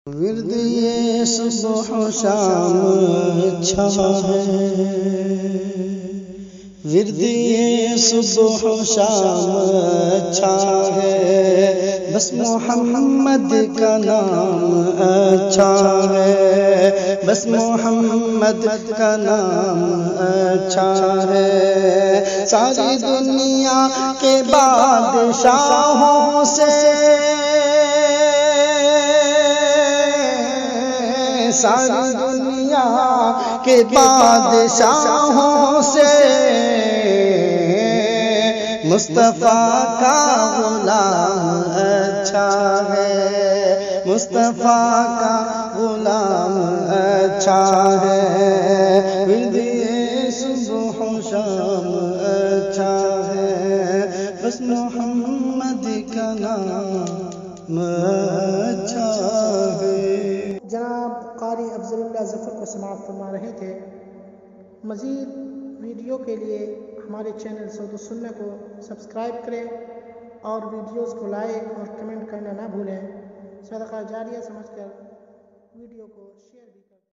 ورد یہ صبح و شام اچھا ہے، ورد یہ صبح و شام اچھا ہے، بس محمد کا نام اچھا ہے، بس محمد کا نام اچھا ہے، ساری دنیا کے بادشاہوں سے، ساری دنیا کے بادشاہوں سے مصطفیٰ کا غلام اچھا ہے، مصطفیٰ کا غلام اچھا ہے، ورد یہ صبح و شام اچھا ہے، بس محمد کا نام اچھا ہے۔ جناب قاری افضل اللہ ظفر کو سماعت فرما رہے تھے۔ مزید ویڈیو کے لیے ہمارے چینل صوت السنہ کو سبسکرائب کریں اور ویڈیوز کو لائک اور کمنٹ کرنا نہ بھولیں۔ صدقہ جاریہ سمجھ کر ویڈیو کو شیئر کریں۔